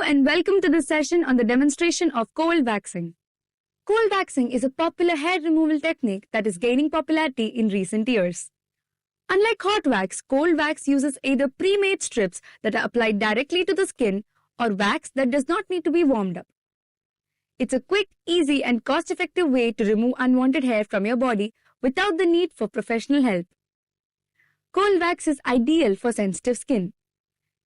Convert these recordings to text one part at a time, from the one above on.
and welcome to this session on the demonstration of cold waxing. Cold waxing is a popular hair removal technique that is gaining popularity in recent years. Unlike hot wax, cold wax uses either pre-made strips that are applied directly to the skin or wax that does not need to be warmed up. It's a quick, easy and cost-effective way to remove unwanted hair from your body without the need for professional help. Cold wax is ideal for sensitive skin.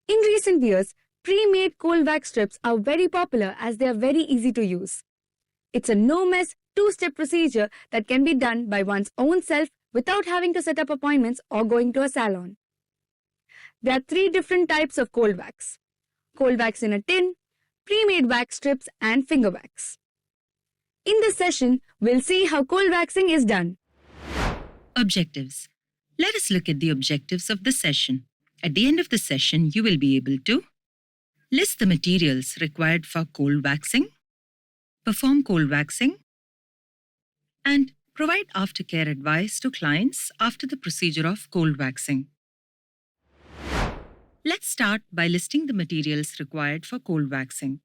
In recent years, pre-made cold wax strips are very popular as they are very easy to use. It's a no-mess, two-step procedure that can be done by one's own self without having to set up appointments or going to a salon. There are 3 different types of cold wax: cold wax in a tin, pre-made wax strips, and finger wax. In this session, we'll see how cold waxing is done. Objectives. Let us look at the objectives of the session. At the end of the session, you will be able to list the materials required for cold waxing, perform cold waxing, and provide aftercare advice to clients after the procedure of cold waxing. Let's start by listing the materials required for cold waxing.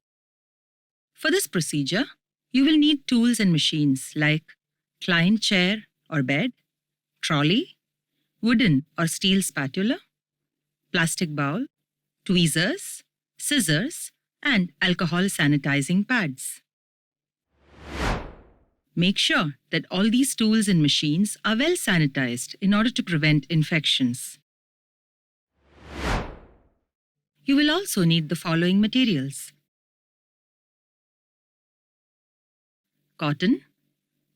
For this procedure, you will need tools and machines like client chair or bed, trolley, wooden or steel spatula, plastic bowl, tweezers, scissors, and alcohol sanitizing pads. Make sure that all these tools and machines are well sanitized in order to prevent infections. You will also need the following materials: cotton,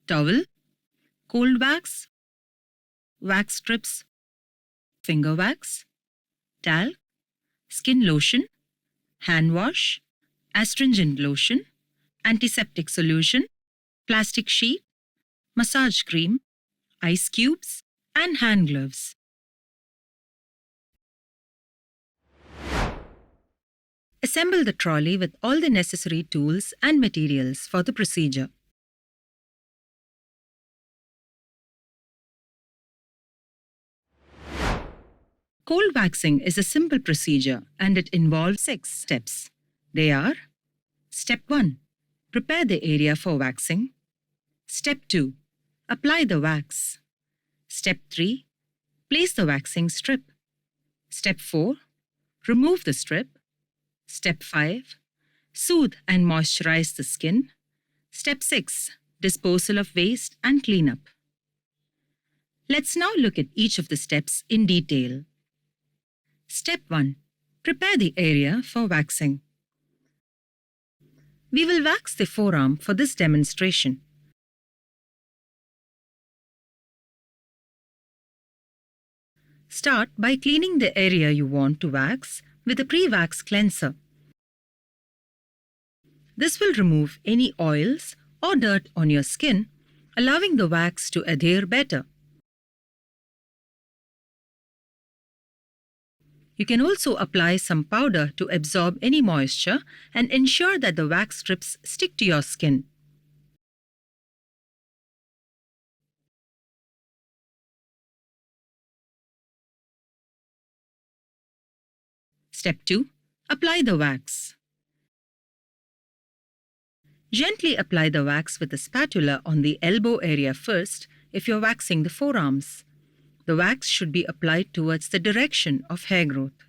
towel, cold wax, wax strips, finger wax, talc, skin lotion, hand wash, astringent lotion, antiseptic solution, plastic sheet, massage cream, ice cubes, and hand gloves. Assemble the trolley with all the necessary tools and materials for the procedure. Cold waxing is a simple procedure and it involves 6 steps. They are: Step 1. Prepare the area for waxing. Step 2. Apply the wax. Step 3. Place the waxing strip. Step 4. Remove the strip. Step 5. Soothe and moisturize the skin. Step 6. Disposal of waste and cleanup. Let's now look at each of the steps in detail. Step 1. Prepare the area for waxing. We will wax the forearm for this demonstration. Start by cleaning the area you want to wax with a pre-wax cleanser. This will remove any oils or dirt on your skin, allowing the wax to adhere better. You can also apply some powder to absorb any moisture and ensure that the wax strips stick to your skin. Step 2. Apply the wax. Gently apply the wax with a spatula on the elbow area first if you're waxing the forearms. The wax should be applied towards the direction of hair growth.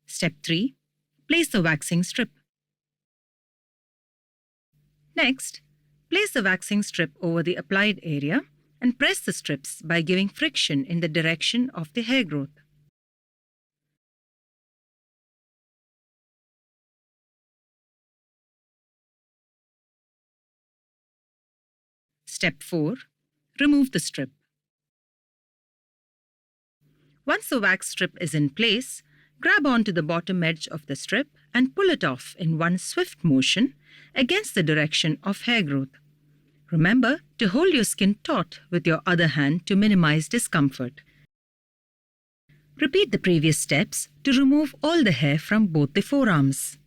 Step 3. Place the waxing strip. Next, place the waxing strip over the applied area and press the strips by giving friction in the direction of the hair growth. Step 4. Remove the strip. Once the wax strip is in place, grab onto the bottom edge of the strip and pull it off in one swift motion against the direction of hair growth. Remember to hold your skin taut with your other hand to minimize discomfort. Repeat the previous steps to remove all the hair from both the forearms.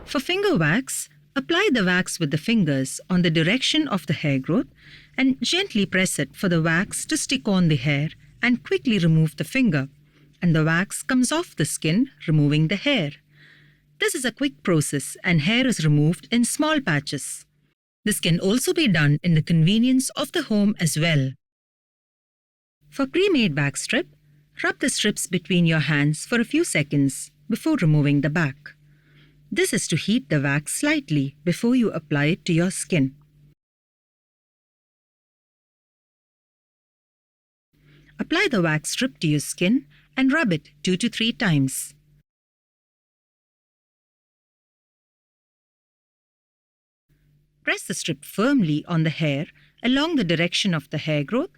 For finger wax, apply the wax with the fingers on the direction of the hair growth and gently press it for the wax to stick on the hair and quickly remove the finger, and the wax comes off the skin, removing the hair. This is a quick process and hair is removed in small patches. This can also be done in the convenience of the home as well. For pre-made wax strip, rub the strips between your hands for a few seconds before removing the back. This is to heat the wax slightly before you apply it to your skin. Apply the wax strip to your skin and rub it 2 to 3 times. Press the strip firmly on the hair along the direction of the hair growth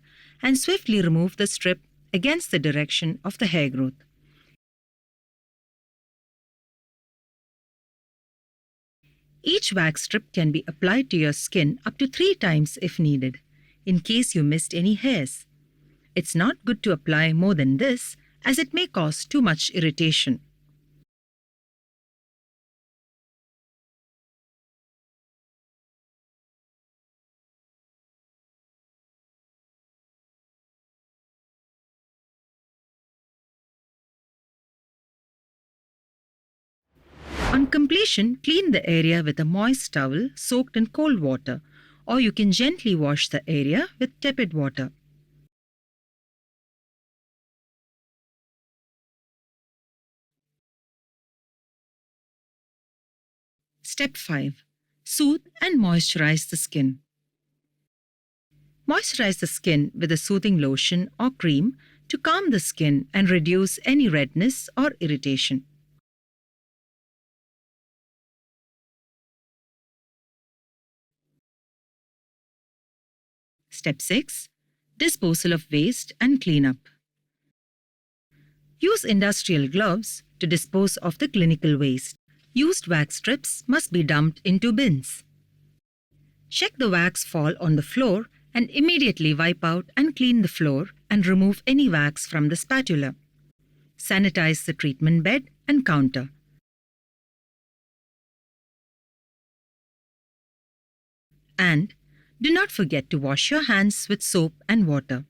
and swiftly remove the strip against the direction of the hair growth. Each wax strip can be applied to your skin up to 3 times if needed, in case you missed any hairs. It's not good to apply more than this, as it may cause too much irritation. On completion, clean the area with a moist towel soaked in cold water, or you can gently wash the area with tepid water. Step 5. Soothe and moisturize the skin. Moisturize the skin with a soothing lotion or cream to calm the skin and reduce any redness or irritation. Step 6. Disposal of waste and cleanup. Use industrial gloves to dispose of the clinical waste. Used wax strips must be dumped into bins. Check the wax fall on the floor and immediately wipe out and clean the floor and remove any wax from the spatula. Sanitize the treatment bed and counter. And do not forget to wash your hands with soap and water.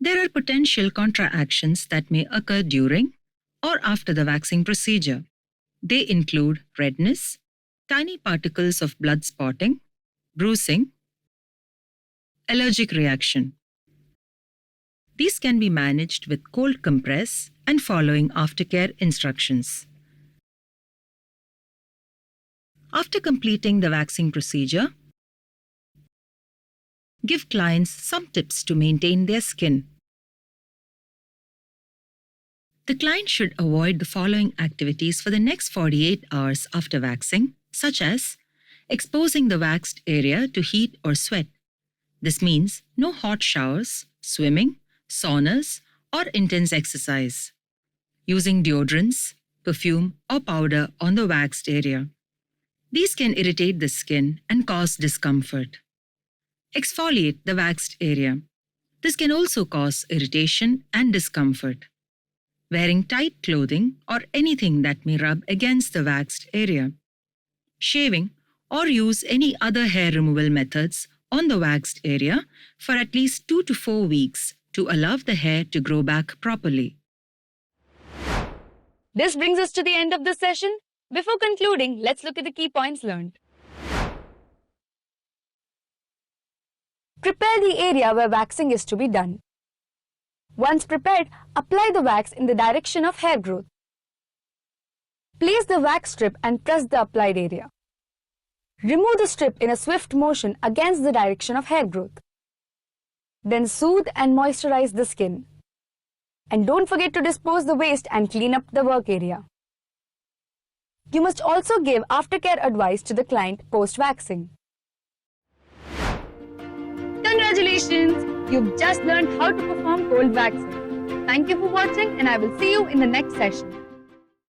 There are potential contra actions that may occur during or after the waxing procedure. They include redness, tiny particles of blood spotting, bruising, allergic reaction. These can be managed with cold compress and following aftercare instructions. After completing the waxing procedure, give clients some tips to maintain their skin. The client should avoid the following activities for the next 48 hours after waxing, such as exposing the waxed area to heat or sweat. This means no hot showers, swimming, saunas, or intense exercise. Using deodorants, perfume, or powder on the waxed area. These can irritate the skin and cause discomfort. Exfoliate the waxed area. This can also cause irritation and discomfort. Wearing tight clothing or anything that may rub against the waxed area. Shaving or use any other hair removal methods on the waxed area for at least 2 to 4 weeks to allow the hair to grow back properly. This brings us to the end of this session. Before concluding, let's look at the key points learned. Prepare the area where waxing is to be done. Once prepared, apply the wax in the direction of hair growth. Place the wax strip and press the applied area. Remove the strip in a swift motion against the direction of hair growth. Then soothe and moisturize the skin. And don't forget to dispose the waste and clean up the work area. You must also give aftercare advice to the client post-waxing. Congratulations! You've just learned how to perform cold waxing. Thank you for watching and I will see you in the next session.